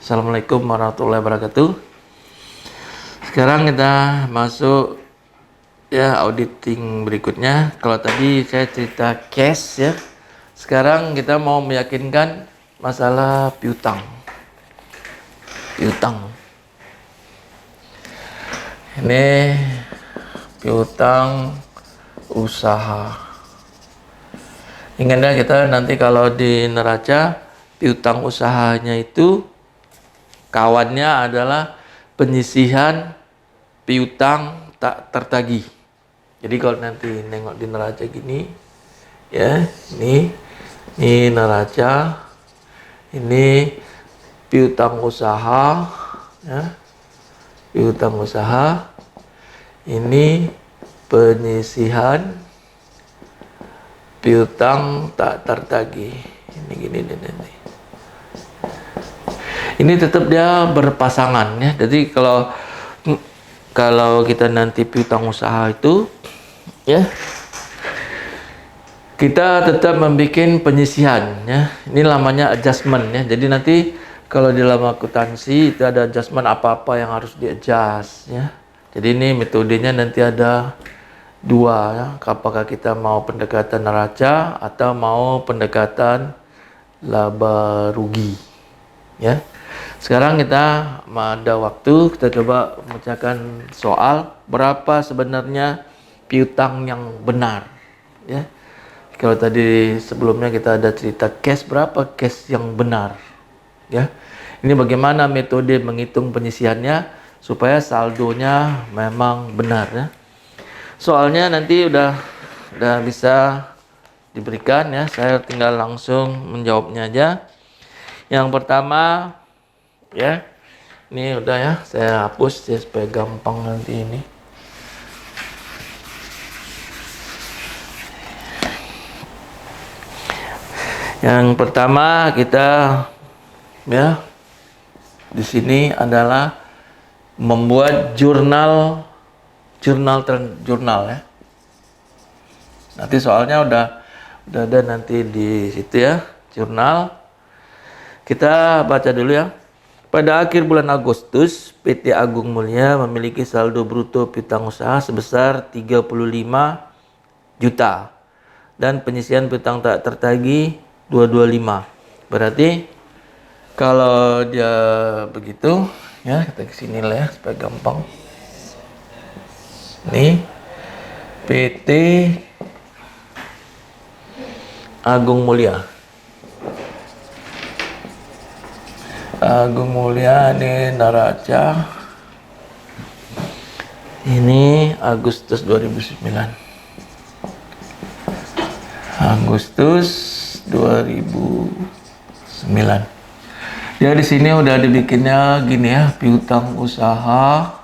Assalamualaikum warahmatullahi wabarakatuh. Sekarang kita masuk ya auditing berikutnya. Kalau tadi saya cerita cash ya. Sekarang kita mau meyakinkan masalah piutang. Ini piutang usaha. Ingat ya, kita nanti kalau di neraca piutang usahanya itu kawannya adalah penyisihan piutang tak tertagih. Jadi kalau nanti nengok di neraca gini ya, ini neraca, ini piutang usaha ya, piutang usaha, ini penyisihan piutang tak tertagih. Ini gini nih. Ini tetap dia berpasangan ya. Jadi kalau kita nanti piutang usaha itu ya, kita tetap membuat penyisihan ya. Ini namanya adjustment ya. Jadi nanti kalau di dalam akuntansi itu ada adjustment apa-apa yang harus di-adjust ya. Jadi ini metodenya nanti ada dua ya. Apakah kita mau pendekatan neraca atau mau pendekatan laba rugi ya. Sekarang kita ada waktu, kita coba memecahkan soal berapa sebenarnya piutang yang benar ya. Kalau tadi sebelumnya kita ada cerita cash, berapa cash yang benar ya. Ini bagaimana metode menghitung penyisihannya supaya saldonya memang benar ya. Soalnya nanti udah bisa diberikan ya, saya tinggal langsung menjawabnya aja. Yang pertama ya, ini udah ya, saya hapus ya supaya gampang nanti ini. Yang pertama kita ya di sini adalah membuat jurnal ya. Nanti soalnya udah ada nanti di situ ya, jurnal. Kita baca dulu ya. Pada akhir bulan Agustus, PT Agung Mulia memiliki saldo bruto piutang usaha sebesar 35 juta dan penyisihan piutang tak tertagih 225. Berarti kalau dia begitu ya, kita kesini lah ya supaya gampang. Ini PT Agung Mulia. Agung Mulia ini neraca. Ini Agustus 2009. Agustus 2009. Ya di sini udah dibikinnya gini ya, piutang usaha.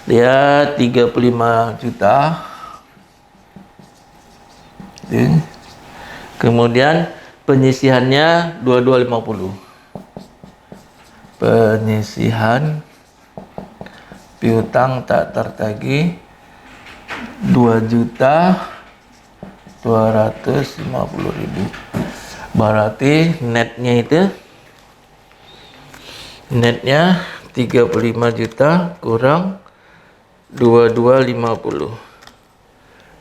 Dia 35 juta. Kemudian penyisihannya 2250. Penyisihan piutang tak tertagih 2.250.000. Berarti netnya 35 juta kurang 2250.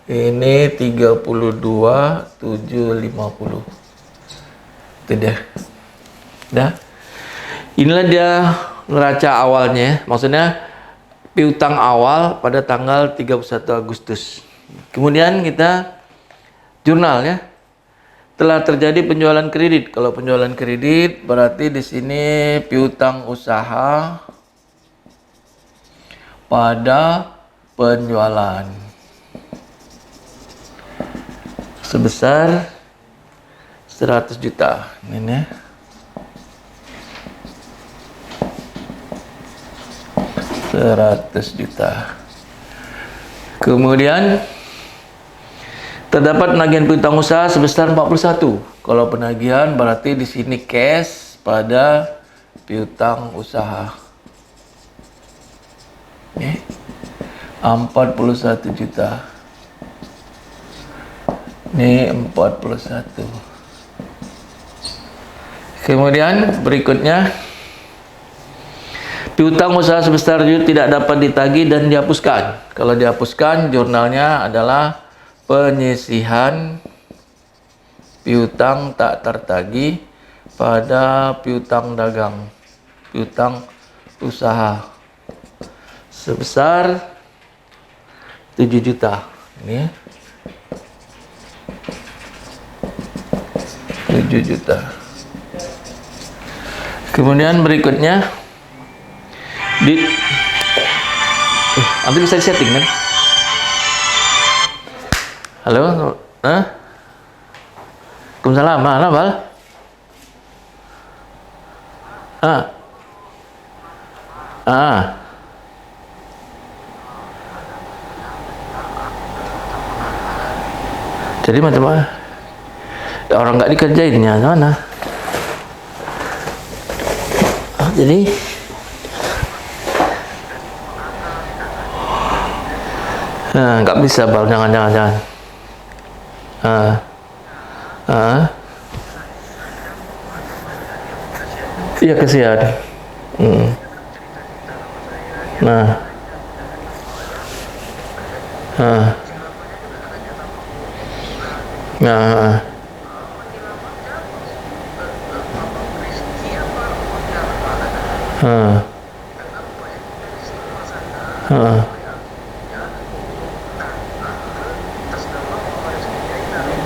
Ini 32.750. Itu dia. Dah. Inilah dia neraca awalnya. Maksudnya piutang awal pada tanggal 31 Agustus. Kemudian kita jurnal ya. Telah terjadi penjualan kredit. Kalau penjualan kredit berarti di sini piutang usaha pada penjualan sebesar 100 juta. Ini 100 juta. Kemudian terdapat penagihan piutang usaha sebesar 41. Kalau penagihan berarti di sini cash pada piutang usaha. 41 juta. Ini 41. Kemudian berikutnya, piutang usaha sebesar tidak dapat ditagih dan dihapuskan. Kalau dihapuskan, jurnalnya adalah penyisihan piutang tak tertagih pada piutang dagang, piutang usaha sebesar 7 juta. Ini 7 juta. Kemudian berikutnya nanti bisa disetting kan? Halo, Waalaikumsalam, mana Bal? Jadi macam mana? Orang nggak dikerjainnya mana? Jadi nggak bisa Bal, jangan. Iya kesian. Nah.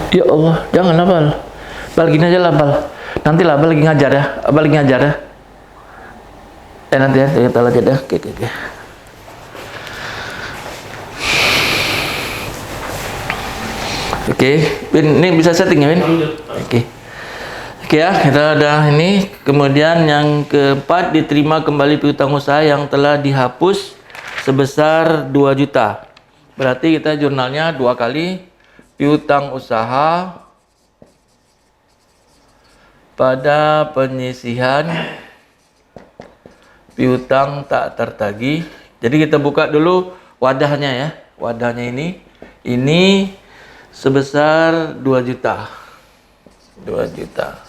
Ya Allah, janganlah Bal. Bal gini aja lah Bal. Nanti lah Bal lagi ngajar ya. Bal lagi ngajar ya. Nanti ya, kita lanjut ya. Oke. Oke, Win, ini bisa setting ya Win? Oke ya, kita udah ini. Kemudian yang keempat, diterima kembali piutang usaha yang telah dihapus sebesar 2 juta. Berarti kita jurnalnya 2 kali. Piutang usaha pada penyisihan piutang tak tertagih. Jadi kita buka dulu wadahnya ya. Wadahnya ini sebesar 2 juta. 2 juta.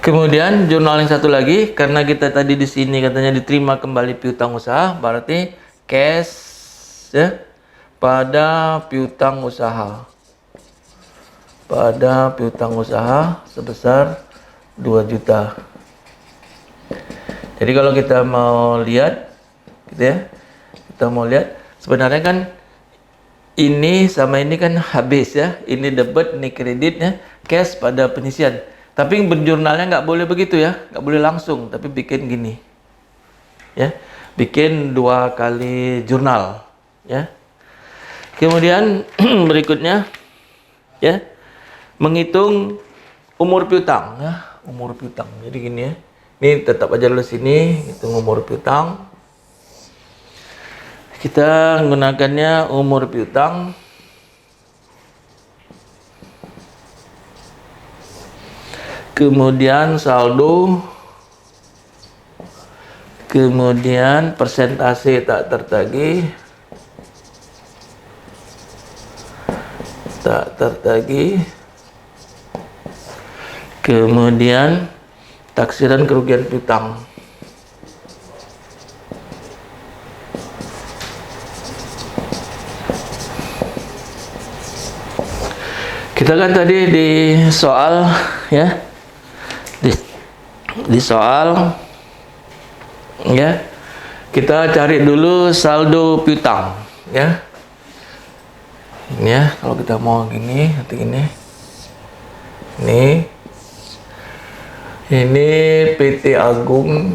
Kemudian jurnal yang satu lagi, karena kita tadi di sini katanya diterima kembali piutang usaha, berarti cash ya pada piutang usaha. Pada piutang usaha sebesar 2 juta. Jadi kalau kita mau lihat gitu ya. Kita mau lihat sebenarnya kan ini sama ini kan habis ya. Ini debit, ini kredit ya. Cash pada penyisian. Tapi berjurnalnya nggak boleh begitu ya. Nggak boleh langsung, tapi bikin gini. Ya. Bikin 2 kali jurnal ya. Kemudian berikutnya ya, menghitung umur piutang ya. Umur piutang. Jadi gini ya. Ini tetap aja dulu sini, hitung umur piutang. Kita menggunakannya umur piutang. Kemudian saldo. Kemudian persentase tak tertagih. Tak tertagih. Kemudian taksiran kerugian piutang. Kita kan tadi di soal ya, di soal ya, kita cari dulu saldo piutang ya. Ini ya, kalau kita mau gini, nanti gini. Ini PT Agung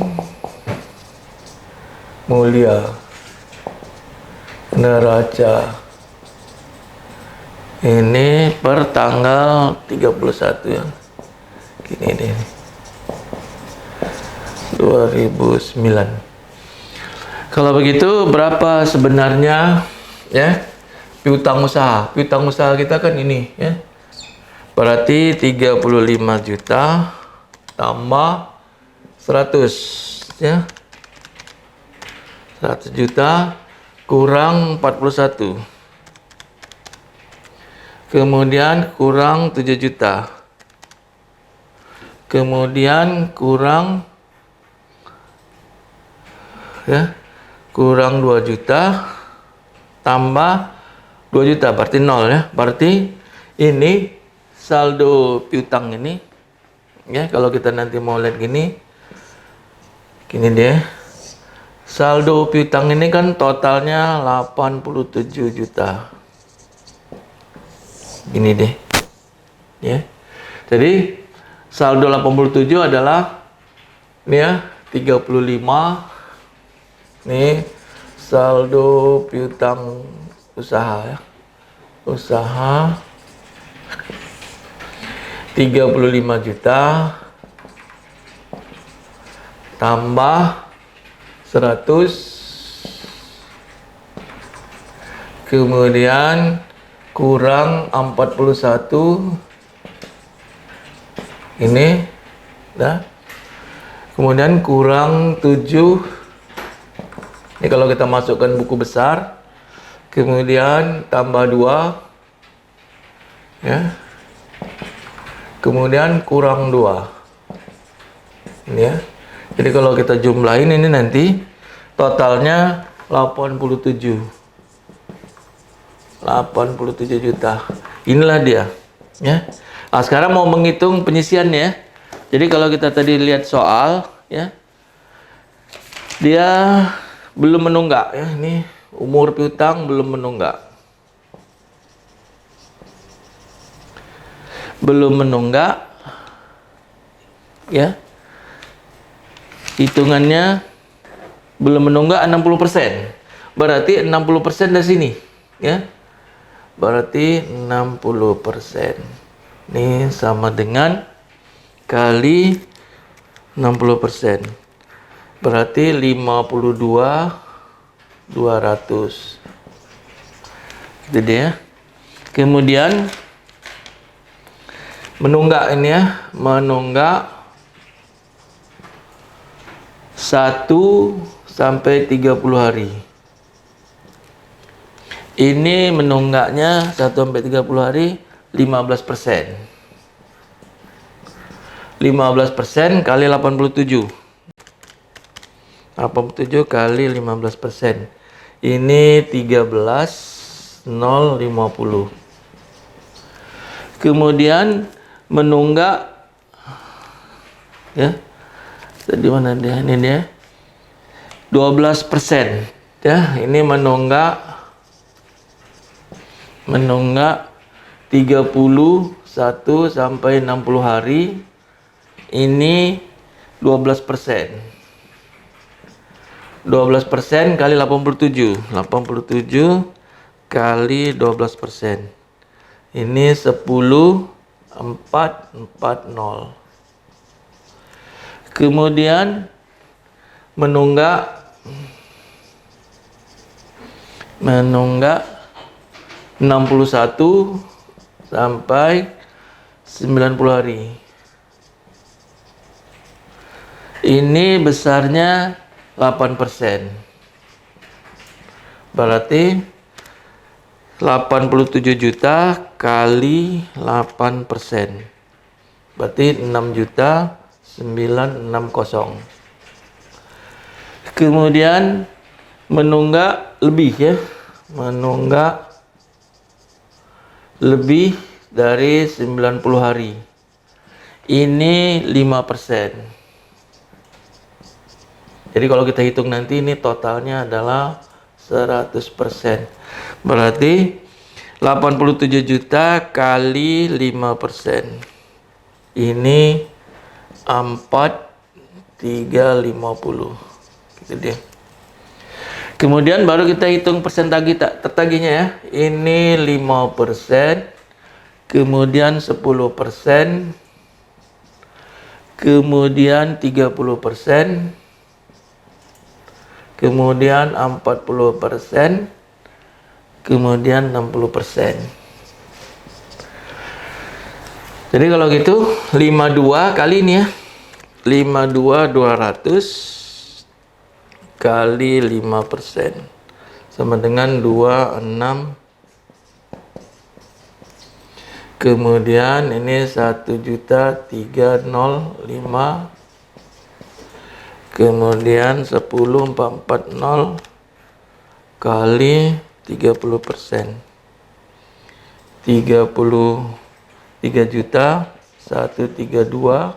Mulia Neraca. Ini per tanggal 31 ya. Gini deh. 2009. Kalau begitu berapa sebenarnya ya piutang usaha? Piutang usaha kita kan ini ya. Berarti 35 juta tambah 100 ya. 100 juta kurang 41. Kemudian kurang 7 juta. Kemudian kurang kurang 2 juta tambah 2 juta berarti 0 ya. Berarti ini saldo piutang ini ya, kalau kita nanti mau lihat gini dia. Saldo piutang ini kan totalnya 87 juta. Ini deh. Ya. Jadi saldo 87 adalah ini ya, 35. Nih saldo piutang usaha ya. Usaha 35 juta tambah 100, kemudian kurang 41 ini dah, kemudian kurang 7 ini kalau kita masukkan buku besar, kemudian tambah 2 ya, kemudian kurang 2 ini ya. Jadi kalau kita jumlahin ini nanti totalnya 87 juta. Inilah dia ya. Nah, sekarang mau menghitung penyisiannya. Jadi kalau kita tadi lihat soal ya, dia belum menunggak ya. Ini umur piutang belum menunggak. Belum menunggak ya. Hitungannya belum menunggak 60%. Berarti 60% dari sini ya. Berarti 60%. Ini sama dengan kali 60%. Berarti 52.200. Itu dia. Kemudian menunggak ini ya, menunggak 1 sampai 30 hari. Ini menunggaknya 1 sampai 30 hari 15%. 15% kali 87. 87 kali 15%. Ini 13.050. Kemudian menunggak ya. Tadi mana dia? Ini dia. 12%. Ya, ini menunggak 31 sampai 60 hari. Ini 12%. 12% kali 87. 87 kali 12%. Ini 10.440. Kemudian menunggak 61 sampai 90 hari. Ini besarnya 8%. Berarti 87 juta kali 8%. Berarti 6.960. Kemudian menunggak lebih ya. Menunggak lebih dari 90 hari. Ini 5%. Jadi kalau kita hitung nanti ini totalnya adalah 100%. Berarti 87 juta kali 5%. Ini 4.350. Gitu dia. Kemudian baru kita hitung persentase tertagihnya ya. Ini 5%, kemudian 10%, kemudian 30%, kemudian 40%, kemudian 60%. Jadi kalau gitu 52 kali ini ya. 52.200 kali 5% sama dengan 26 Kemudian ini 1.305.000. Kemudian 10.440 kali 30%. 33 juta 132.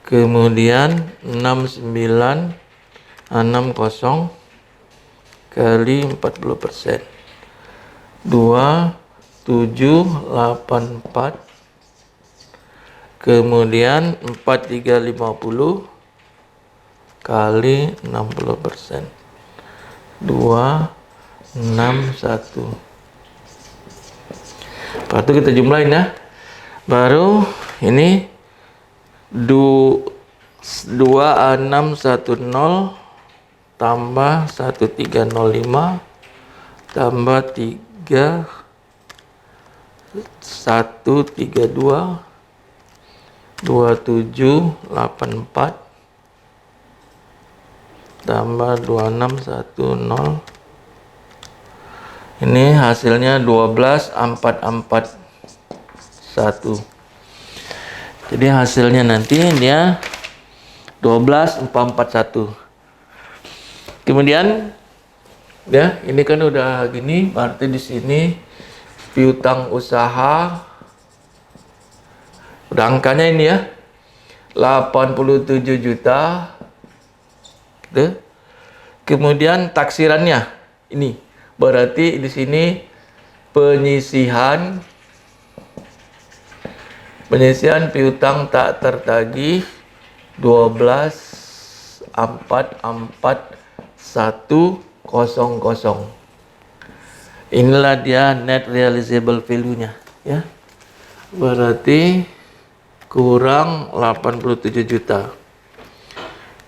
Kemudian 6960 kali 40%. 2784. Kemudian 4350 kali 60%. 261. Lepas itu kita jumlahin ya. Baru ini 2610 tambah 1305 tambah 3132 2784 tambah 2610. Ini hasilnya 12441. Jadi hasilnya nanti dia 12441. Kemudian ya, ini kan udah gini, berarti di sini piutang usaha udah angkanya ini ya. 87 juta. Gitu. Kemudian taksirannya ini. Berarti di sini penyisihan piutang tak tertagih 12.44100. Inilah dia net realizable value-nya ya. Berarti kurang 87 juta.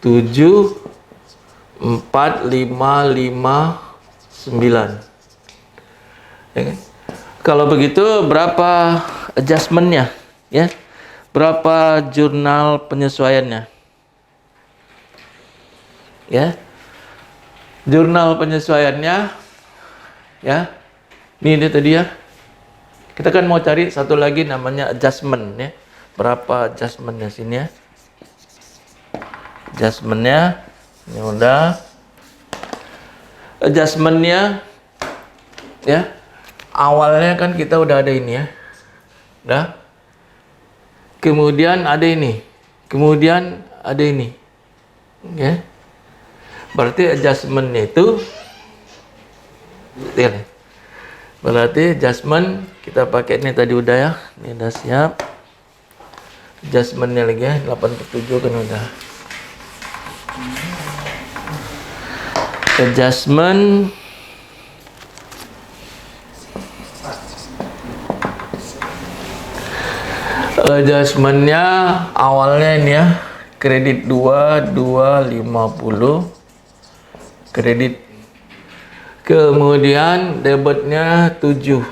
74559. Ya kan? Kalau begitu berapa adjustment-nya ya? Berapa jurnal penyesuaiannya? Ya. Jurnal penyesuaiannya ya. Ini dia tadi ya. Kita kan mau cari satu lagi namanya adjustment ya. Berapa adjustment-nya sini ya? Adjustment-nya ini udah. Adjustment-nya ya. Awalnya kan kita udah ada ini ya. Udah. Kemudian ada ini. Kemudian ada ini. Ya. Berarti adjustment-nya itu berarti adjustment kita pakai ini tadi udah ya. Ini udah siap. Adjustment-nya lagi ya, 87 kan udah. Adjustment adjustmentnya awalnya ini ya, kredit 2.250 kredit. Kemudian debitnya 7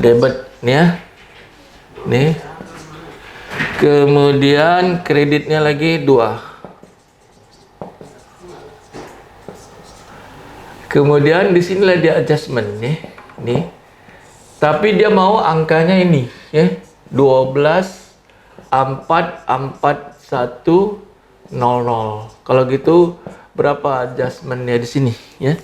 debit nih ya. Nih. Kemudian kreditnya lagi 2. Kemudian di sinilah dia adjustment nih. Nih. Tapi dia mau angkanya ini ya. 12.44100. Kalau gitu berapa adjustmentnya di sini ya?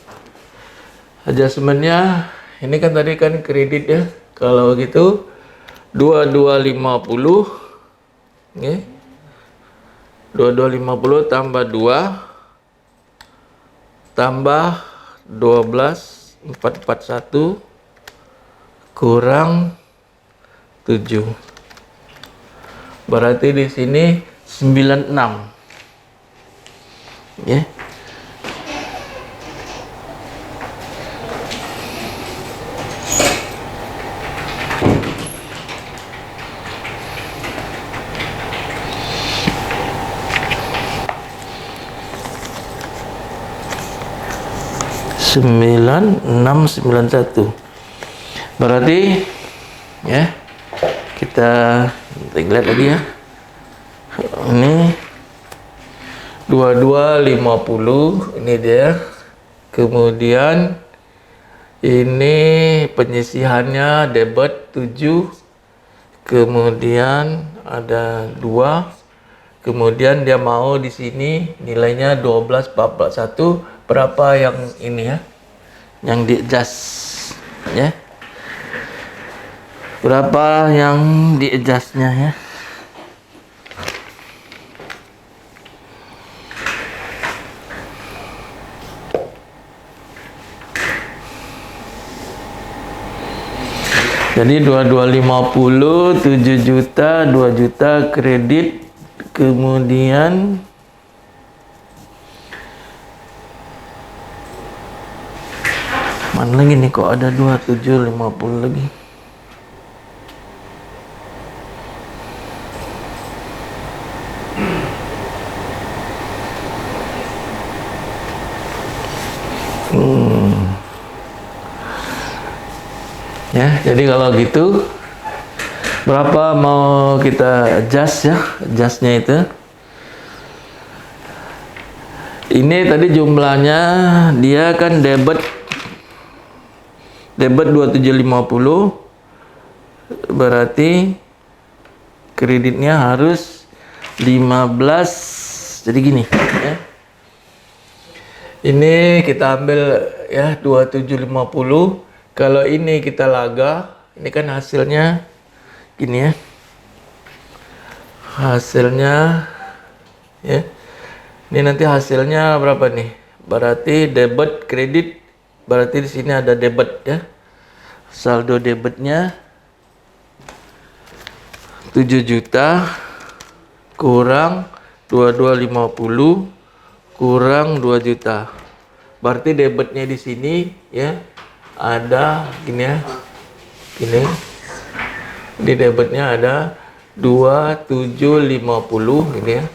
Adjustmentnya ini kan tadi kan kredit ya. Kalau gitu 2250 ya. 2250 tambah 2 tambah 12.441 kurang 7. Berarti di sini 96 ya. enam sembilan satu. Berarti ya kita lihat lagi ya. Ini 2250 ini dia. Kemudian Ini penyisihannya debit 7, kemudian ada 2, kemudian dia mau di sini nilainya 12, 41. Berapa yang ini ya? Yang di adjust ya? Berapa yang di adjustnya ya? Jadi 2250, 7 juta, 2 juta kredit, kemudian mana lagi nih, kok ada 2750 lagi. Ya, jadi kalau gitu berapa mau kita adjust ya, adjustnya itu. Ini tadi jumlahnya dia kan debit 2750, berarti kreditnya harus 15. Jadi gini ya. Ini kita ambil ya 2750. Kalau ini kita laga, ini kan hasilnya gini ya. Hasilnya ya. Ini nanti hasilnya berapa nih? Berarti debit kredit, berarti di sini ada debit ya. Saldo debitnya 7 juta kurang 2250 kurang 2 juta. Berarti debitnya di sini ya ada gini ya. Gini. Di debitnya ada 2750 ini ya.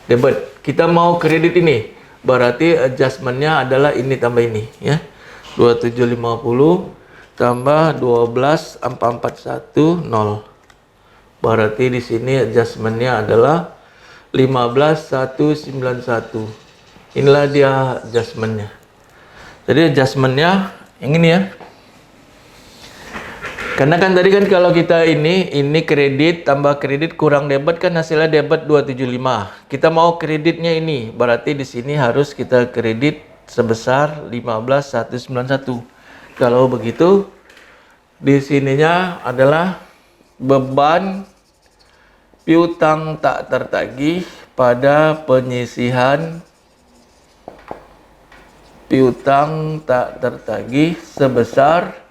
Debit. Kita mau kredit ini. Berarti adjustmentnya adalah ini tambah ini ya. 2750 tambah 12 441 0. Berarti di sini adjustmentnya adalah 15191. Inilah dia adjustmentnya. Jadi adjustmentnya yang ini ya. Karena kan tadi kan kalau kita ini kredit tambah kredit kurang debit kan hasilnya debit 275. Kita mau kreditnya ini, berarti di sini harus kita kredit sebesar 15191. Kalau begitu di sininya adalah beban piutang tak tertagih pada penyisihan piutang tak tertagih sebesar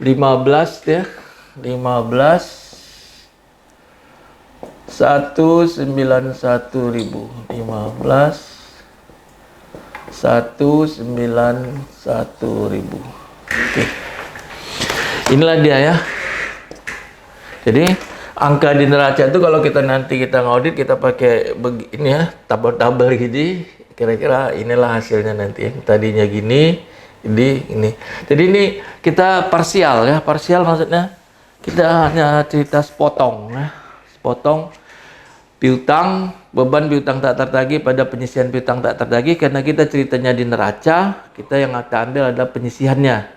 15 ya. 191.000. 191.000. Oke. Inilah dia ya. Jadi angka di neraca itu kalau kita nanti kita ngaudit kita pakai begini ya, tabel-tabel gini, kira-kira inilah hasilnya nanti ya. Tadinya gini, ini. Jadi ini kita parsial ya. Parsial maksudnya kita hanya cerita sepotong ya. Sepotong piutang, beban piutang tak tertagih pada penyisihan piutang tak tertagih. Karena kita ceritanya di neraca, kita yang akan ambil adalah penyisihannya.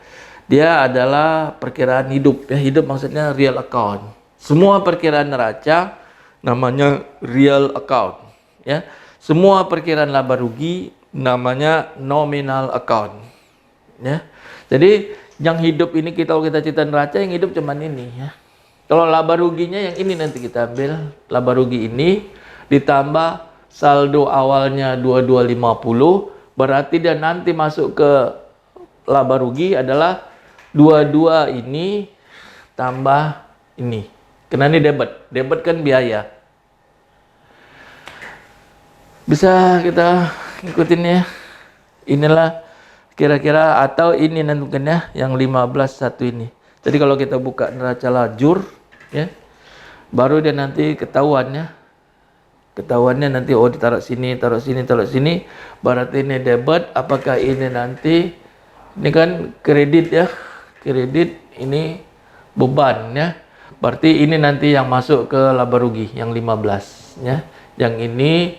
Dia adalah perkiraan hidup ya. Hidup maksudnya real account. Semua perkiraan neraca namanya real account ya. Semua perkiraan laba rugi namanya nominal account ya. Jadi yang hidup ini kalau kita cerita neraca, yang hidup cuman ini ya. Kalau laba ruginya yang ini nanti kita ambil. Laba rugi ini ditambah saldo awalnya 2250, berarti dia nanti masuk ke laba rugi adalah 22 ini tambah ini. Karena ini debit. Debit kan biaya. Bisa kita ikutin ya. Inilah kira-kira, atau ini nentukannya yang 15 satu ini. Jadi kalau kita buka neraca lajur ya, baru dia nanti ketahuannya. Ketahuannya nanti oh ditaruh sini, taruh sini, taruh sini. Berarti ini debit, apakah ini nanti ini kan kredit ya. Kredit ini beban ya. Berarti ini nanti yang masuk ke laba rugi yang 15 ya. Yang ini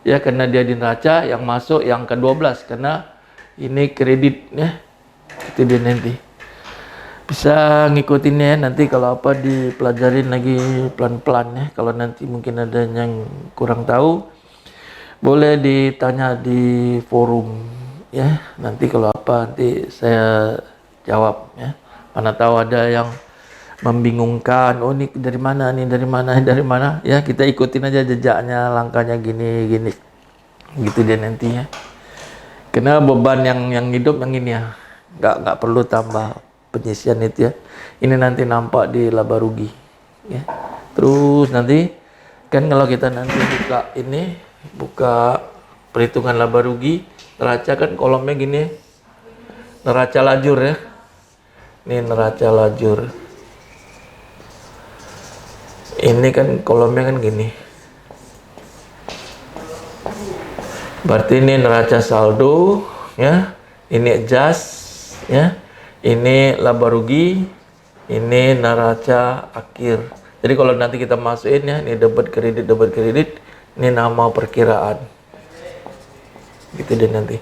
ya karena dia di neraca yang masuk yang ke-12 karena ini kredit ya. Itu dia nanti. Bisa ngikutin ya, nanti kalau apa dipelajarin lagi pelan-pelan ya. Kalau nanti mungkin ada yang kurang tahu, boleh ditanya di forum ya. Nanti kalau apa nanti saya jawab ya. Mana tahu ada yang membingungkan, oh ini dari mana nih, dari mana, dari mana ya, kita ikutin aja jejaknya, langkahnya gini gini gitu dia nanti ya. Karena beban yang hidup yang ini ya, nggak perlu tambah penyisian itu ya. Ini nanti nampak di laba rugi ya. Terus nanti kan kalau kita nanti buka perhitungan laba rugi, neraca kan kolomnya gini, neraca lajur ya. Ini neraca lajur. Ini kan kolomnya kan gini. Berarti ini neraca saldo ya. Ini adjust ya. Ini laba rugi, ini neraca akhir. Jadi kalau nanti kita masukin ya, ini debit kredit, ini nama perkiraan. Gitu deh nanti.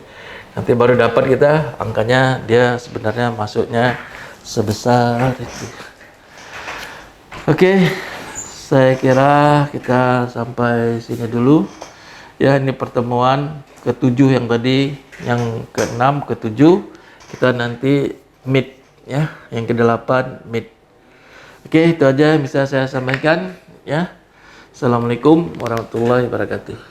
Nanti baru dapat kita angkanya, dia sebenarnya masuknya sebesar itu. Oke, saya kira kita sampai sini dulu. Ya, ini pertemuan ke-7 yang tadi, yang ke-6, ke-7 kita nanti meet ya, yang ke-8 meet. Oke, itu aja yang bisa saya sampaikan ya. Assalamualaikum warahmatullahi wabarakatuh.